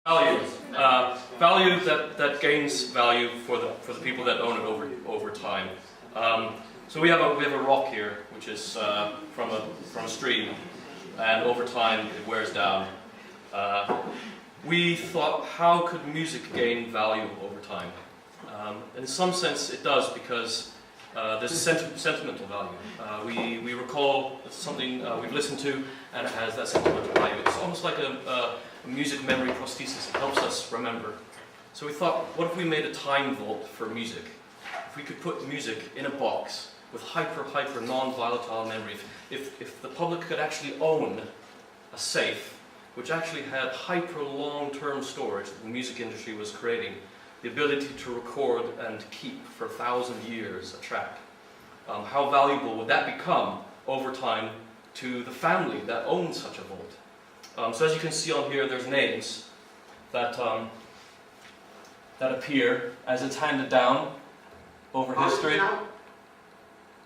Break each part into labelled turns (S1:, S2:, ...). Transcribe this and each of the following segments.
S1: Value. Value that gains value for the people that own it over time. So we have a rock here, which is from a stream, and over time it wears down. We thought, how could music gain value over time? In some sense it does, because there's sentimental value. We recall something we've listened to, and it has that sentimental value. It's almost like a music memory prosthesis. It helps us remember. So we thought, what if we made a time vault for music? If we could put music in a box with hyper non-volatile memory. If the public could actually own a safe which actually had hyper long-term storage that the music industry was creating, the ability to record and keep for 1,000 years a track. How valuable would that become over time to the family that owns such a vault? So as you can see on here, there's names that appear as it's handed down over history. We've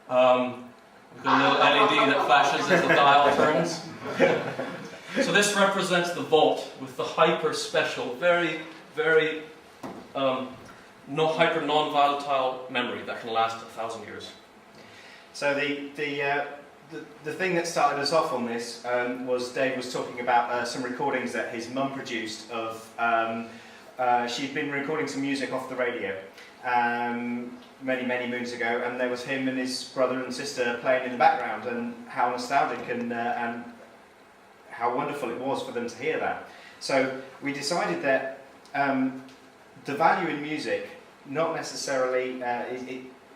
S1: got a little LED that flashes as the dial turns. So this represents the vault with the hyper special, very hyper non-volatile memory that can last 1,000 years. So
S2: the thing that started us off on this was Dave was talking about some recordings that his mum produced of. She'd been recording some music off the radio many moons ago, and there was him and his brother and sister playing in the background, and how nostalgic and how wonderful it was for them to hear that. So we decided that the value in music not necessarily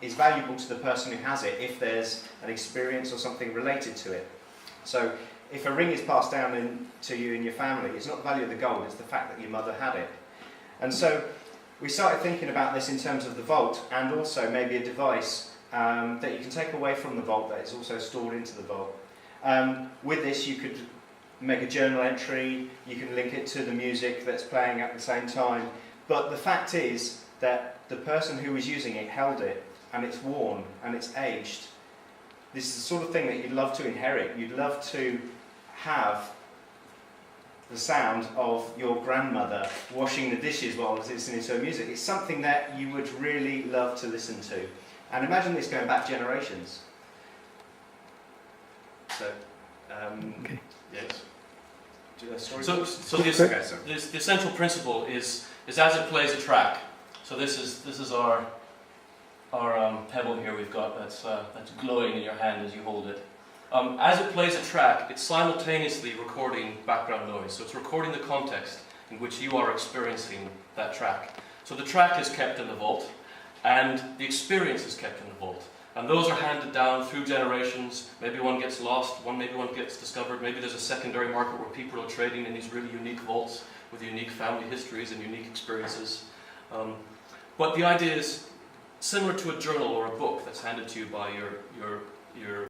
S2: is valuable to the person who has it if there's an experience or something related to it. So if a ring is passed down to you in your family, it's not the value of the gold, it's the fact that your mother had it. And so we started thinking about this in terms of the vault, and also maybe a device that you can take away from the vault that is also stored into the vault. With this you could make a journal entry, you can link it to the music that's playing at the same time, but the fact is that the person who was using it held it, and it's worn and it's aged. This is the sort of thing that you'd love to inherit. You'd love to have the sound of your grandmother washing the dishes while listening to her music. It's something that you would really love to listen to. And imagine this going back generations. So,
S1: okay.
S2: Yes.
S1: So the essential principle is as it plays a track. So this is our pebble here we've got that's glowing in your hand as you hold it. As it plays a track, it's simultaneously recording background noise. So it's recording the context in which you are experiencing that track. So the track is kept in the vault, and the experience is kept in the vault. And those are handed down through generations. Maybe one gets lost, maybe one gets discovered. Maybe there's a secondary market where people are trading in these really unique vaults with unique family histories and unique experiences. But the idea is similar to a journal or a book that's handed to you by your